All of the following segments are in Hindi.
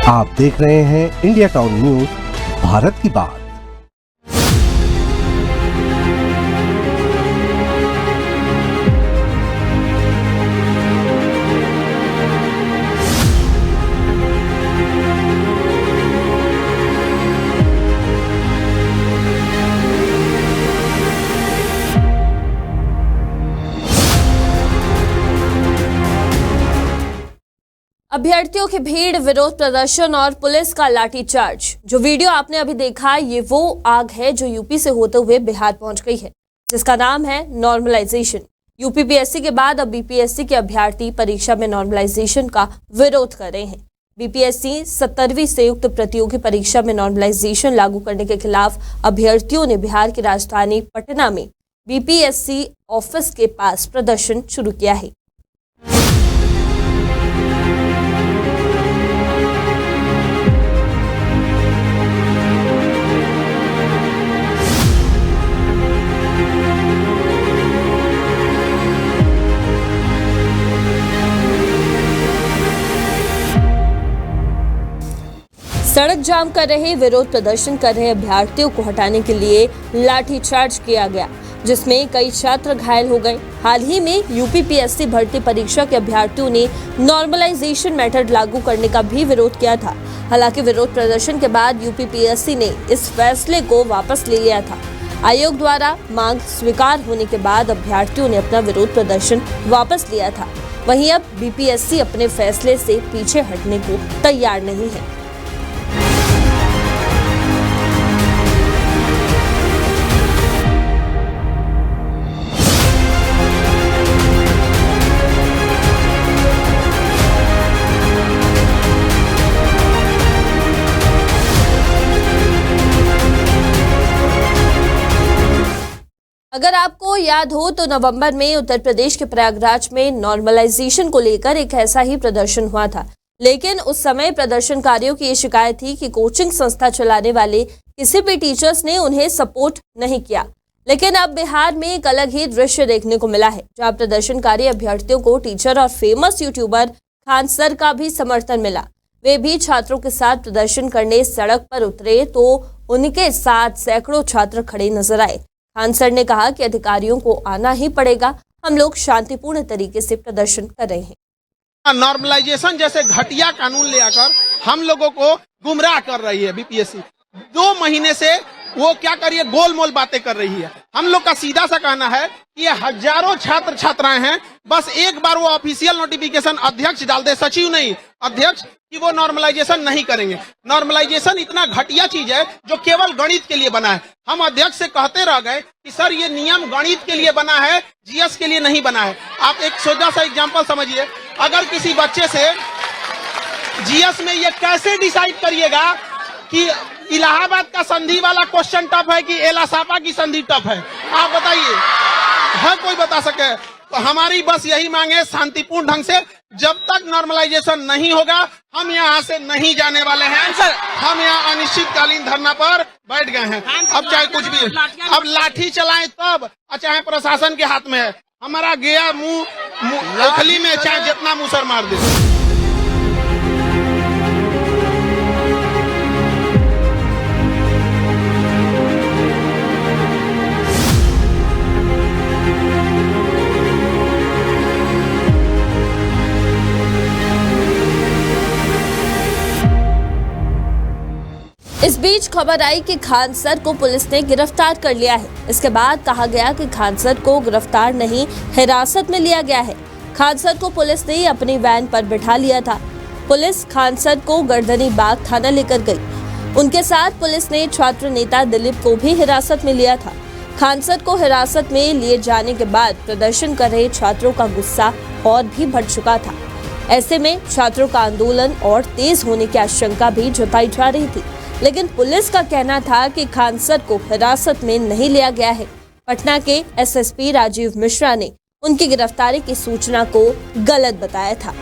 आप देख रहे हैं इंडिया टाउन न्यूज, भारत की बात। अभ्यर्थियों की भीड़, विरोध प्रदर्शन और पुलिस का लाठीचार्ज। जो वीडियो आपने अभी देखा, ये वो आग है जो यूपी से होते हुए बिहार पहुंच गई है, जिसका नाम है नॉर्मलाइजेशन। यूपीपीएससी के बाद अब बीपीएससी के अभ्यर्थी परीक्षा में नॉर्मलाइजेशन का विरोध कर रहे हैं। बीपीएससी 17वीं संयुक्त प्रतियोगी परीक्षा में नॉर्मलाइजेशन लागू करने के खिलाफ अभ्यर्थियों ने बिहार की राजधानी पटना में बीपीएससी ऑफिस के पास प्रदर्शन शुरू किया है। सड़क जाम कर रहे, विरोध प्रदर्शन कर रहे अभ्यर्थियों को हटाने के लिए लाठीचार्ज किया गया, जिसमें कई छात्र घायल हो गए। हाल ही में यूपीपीएससी भर्ती परीक्षा के अभ्यर्थियों ने नॉर्मलाइजेशन मेथड लागू करने का भी विरोध किया था। हालांकि विरोध प्रदर्शन के बाद यूपीपीएससी ने इस फैसले को वापस ले लिया था। आयोग द्वारा मांग स्वीकार होने के बाद अभ्यर्थियों ने अपना विरोध प्रदर्शन वापस लिया था। वहीं अब बीपीएससी अपने फैसले से पीछे हटने को तैयार नहीं है। अगर आपको याद हो तो नवंबर में उत्तर प्रदेश के प्रयागराज में नॉर्मलाइजेशन को लेकर एक ऐसा ही प्रदर्शन हुआ था, लेकिन उस समय प्रदर्शनकारियों की ये शिकायत थी कि कोचिंग संस्था चलाने वाले किसी भी टीचर्स ने उन्हें सपोर्ट नहीं किया। लेकिन अब बिहार में एक अलग ही दृश्य देखने को मिला है, जहां प्रदर्शनकारी अभ्यर्थियों को टीचर और फेमस यूट्यूबर खान सर का भी समर्थन मिला। वे भी छात्रों के साथ प्रदर्शन करने सड़क पर उतरे तो उनके साथ सैकड़ों छात्र खड़े नजर आए। खान सर ने कहा कि अधिकारियों को आना ही पड़ेगा, हम लोग शांतिपूर्ण तरीके से प्रदर्शन कर रहे हैं। नॉर्मलाइजेशन जैसे घटिया कानून ले आकर हम लोगों को गुमराह कर रही है बीपीएससी। 2 महीने से वो क्या करिए गोलमोल बातें कर रही है। हम लोग का सीधा सा कहना है कि ये हजारों छात्र छात्राएं हैं, बस एक बार वो ऑफिशियल नोटिफिकेशन अध्यक्ष डाल दे, सचिव नहीं अध्यक्ष, कि वो नॉर्मलाइजेशन नहीं करेंगे। नॉर्मलाइजेशन इतना घटिया चीज है जो केवल गणित के लिए बना है। हम अध्यक्ष से कहते रह गए कि सर ये नियम गणित के लिए बना है, जीएस के लिए नहीं बना है। आप एक छोटा सा एग्जांपल समझिए, अगर किसी बच्चे से जीएस में ये कैसे डिसाइड करिएगा कि इलाहाबाद का संधि वाला क्वेश्चन टफ है कि एलासापा की संधि टफ है? आप बताइए, है कोई बता सके? तो हमारी बस यही मांग है, शांतिपूर्ण ढंग से जब तक नॉर्मलाइजेशन नहीं होगा हम यहाँ से नहीं जाने वाले हैं। सर हम यहाँ अनिश्चितकालीन धरना पर बैठ गए हैं। अब चाहे कुछ भी, अब लाठी चलाएं तब, चाहे प्रशासन के हाथ में है। हमारा गया मुंह ओखली में, चाहे जितना मुसर मार दे। इस बीच खबर आई कि खान सर को पुलिस ने गिरफ्तार कर लिया है। इसके बाद कहा गया कि खान सर को गिरफ्तार नहीं, हिरासत में लिया गया है। खान सर को पुलिस ने अपनी वैन पर बिठा लिया था। पुलिस खान सर को गर्दनी बाग थाना लेकर गई। उनके साथ पुलिस ने छात्र नेता दिलीप को भी हिरासत में लिया था। खान सर को हिरासत में लिए जाने के बाद प्रदर्शन कर रहे छात्रों का गुस्सा और भी बढ़ चुका था। ऐसे में छात्रों का आंदोलन और तेज होने की आशंका भी जताई जा रही थी, लेकिन पुलिस का कहना था कि खान सर को हिरासत में नहीं लिया गया है। पटना के एसएसपी राजीव मिश्रा ने उनकी गिरफ्तारी की सूचना को गलत बताया था।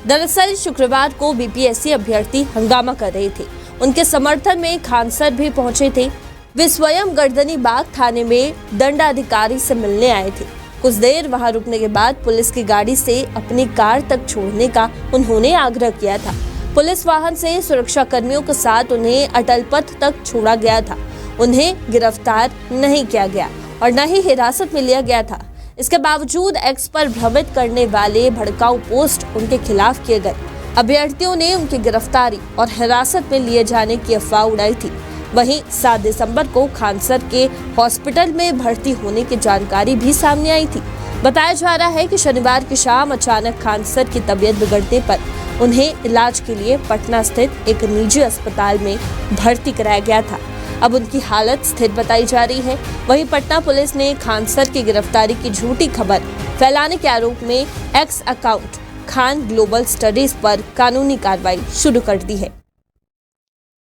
दरअसल शुक्रवार को बीपीएससी अभ्यर्थी हंगामा कर रहे थे। उनके समर्थन में खान सर भी पहुंचे थे। वे स्वयं गर्दनी बाग थाने में दंडाधिकारी से मिलने आए थे। कुछ देर वहां रुकने के बाद पुलिस की गाड़ी से अपनी कार तक छोड़ने का उन्होंने आग्रह किया था। पुलिस वाहन से सुरक्षा कर्मियों के साथ उन्हें अटल पथ तक छोड़ा गया था। उन्हें गिरफ्तार नहीं किया गया और न ही हिरासत में लिया गया था। इसके बावजूद एक्स पर भ्रमित करने वाले भड़काऊ पोस्ट उनके खिलाफ किए गए। अभ्यर्थियों ने उनकी गिरफ्तारी और हिरासत में लिए जाने की अफवाह उड़ाई थी। वहीं 7 दिसंबर को खान सर के हॉस्पिटल में भर्ती होने की जानकारी भी सामने आई थी। बताया जा रहा है कि शनिवार की शाम अचानक खान सर की तबीयत बिगड़ने पर उन्हें इलाज के लिए पटना स्थित एक निजी अस्पताल में भर्ती कराया गया था। अब उनकी हालत स्थिर बताई जा रही है। वहीं पटना पुलिस ने खान सर की गिरफ्तारी की झूठी खबर फैलाने के आरोप में x account Khan global studies पर कानूनी कार्रवाई शुरू कर दी है।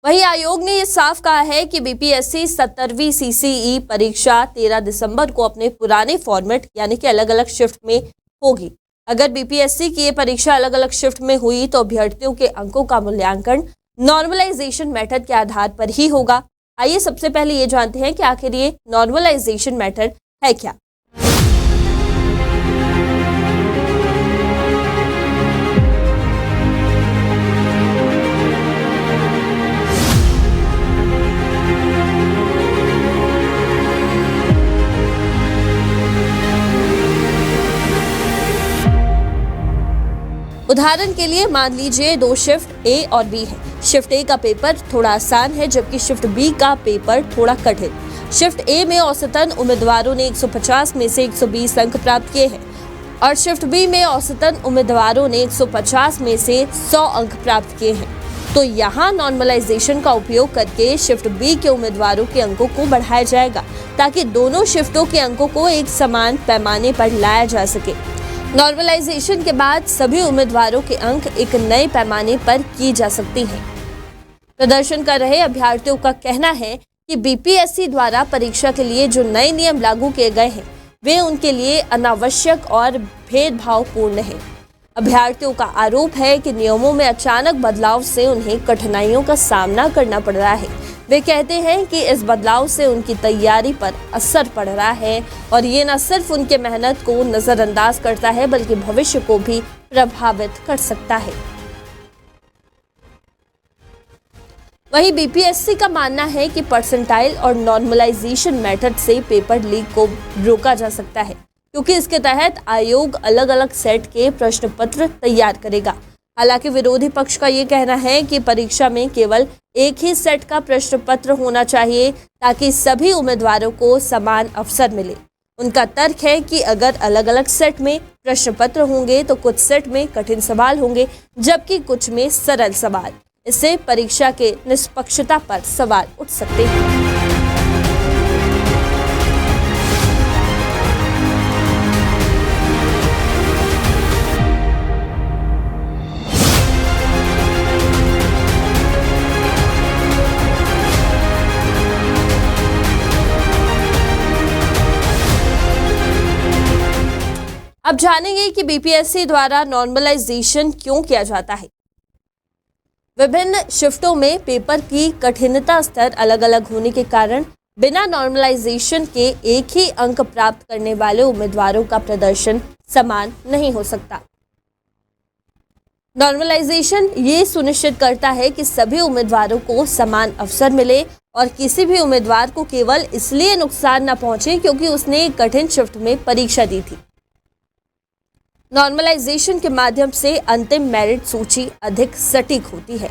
वहीं आयोग ने ये साफ कहा है कि बीपीएससी 17वीं सीसीई परीक्षा 13 दिसंबर को अपने पुराने फॉर्मेट यानी कि अलग अलग शिफ्ट में होगी। अगर बीपीएससी की ये परीक्षा अलग अलग शिफ्ट में हुई तो अभ्यर्थियों के अंकों का मूल्यांकन नॉर्मलाइजेशन मेथड के आधार पर ही होगा। आइए सबसे पहले ये जानते हैं कि आखिर ये नॉर्मलाइजेशन मेथड है क्या। उदाहरण के लिए मान लीजिए 2 शिफ्ट ए और बी है। शिफ्ट ए का पेपर थोड़ा आसान है जबकि शिफ्ट बी का पेपर थोड़ा कठिन। शिफ्ट ए में औसतन उम्मीदवारों ने 150 में से 120 अंक प्राप्त किए हैं और शिफ्ट बी में औसतन उम्मीदवारों ने 150 में से 100 अंक प्राप्त किए हैं। तो यहाँ नॉर्मलाइजेशन का उपयोग करके शिफ्ट बी के उम्मीदवारों के अंकों को बढ़ाया जाएगा ताकि दोनों शिफ्टों के अंकों को एक समान पैमाने पर लाया जा सके। नॉर्मलाइजेशन के बाद सभी उम्मीदवारों के अंक एक नए पैमाने पर की जा सकती हैं। प्रदर्शन कर रहे अभ्यर्थियों का कहना है कि बीपीएससी द्वारा परीक्षा के लिए जो नए नियम लागू किए गए हैं वे उनके लिए अनावश्यक और भेदभावपूर्ण हैं। अभ्यर्थियों का आरोप है कि नियमों में अचानक बदलाव से उन्हें कठिनाइयों का सामना करना पड़ रहा है। वे कहते हैं कि इस बदलाव से उनकी तैयारी पर असर पड़ रहा है और ये न सिर्फ उनके मेहनत को नजरअंदाज करता है बल्कि भविष्य को भी प्रभावित कर सकता है। वहीं बीपीएससी का मानना है कि परसेंटाइल और नॉर्मलाइजेशन मेथड से पेपर लीक को रोका जा सकता है क्योंकि इसके तहत आयोग अलग अलग सेट के प्रश्न पत्र तैयार करेगा। हालांकि विरोधी पक्ष का ये कहना है कि परीक्षा में केवल एक ही सेट का प्रश्न पत्र होना चाहिए ताकि सभी उम्मीदवारों को समान अवसर मिले। उनका तर्क है कि अगर अलग अलग सेट में प्रश्न पत्र होंगे तो कुछ सेट में कठिन सवाल होंगे जबकि कुछ में सरल सवाल। इससे परीक्षा के निष्पक्षता पर सवाल उठ सकते हैं। अब जानेंगे कि बीपीएससी द्वारा नॉर्मलाइजेशन क्यों किया जाता है। विभिन्न शिफ्टों में पेपर की कठिनता स्तर अलग अलग होने के कारण बिना नॉर्मलाइजेशन के एक ही अंक प्राप्त करने वाले उम्मीदवारों का प्रदर्शन समान नहीं हो सकता। नॉर्मलाइजेशन ये सुनिश्चित करता है कि सभी उम्मीदवारों को समान अवसर मिले और किसी भी उम्मीदवार को केवल इसलिए नुकसान न पहुंचे क्योंकि उसने एक कठिन शिफ्ट में परीक्षा दी थी। नॉर्मलाइजेशन के माध्यम से अंतिम मेरिट सूची अधिक सटीक होती है।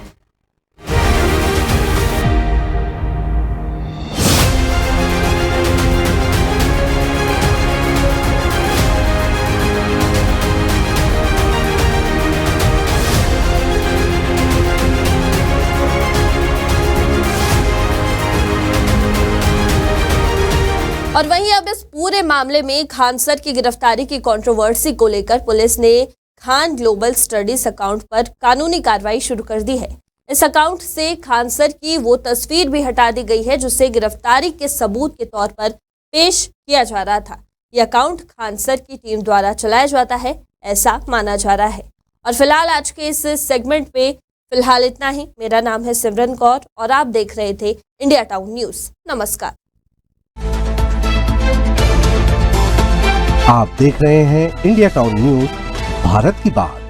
और वहीं अब इस पूरे मामले में खान सर की गिरफ्तारी की कंट्रोवर्सी को लेकर पुलिस ने खान ग्लोबल स्टडीज अकाउंट पर कानूनी कार्रवाई शुरू कर दी है। इस अकाउंट से खान सर की वो तस्वीर भी हटा दी गई है जिसे गिरफ्तारी के सबूत के तौर पर पेश किया जा रहा था। यह अकाउंट खान सर की टीम द्वारा चलाया जाता है ऐसा माना जा रहा है और फिलहाल आज के इस सेगमेंट में फिलहाल इतना ही। मेरा नाम है सिमरन कौर और आप देख रहे थे इंडिया टाउन न्यूज। नमस्कार। आप देख रहे हैं इंडिया टाउन न्यूज, भारत की बात।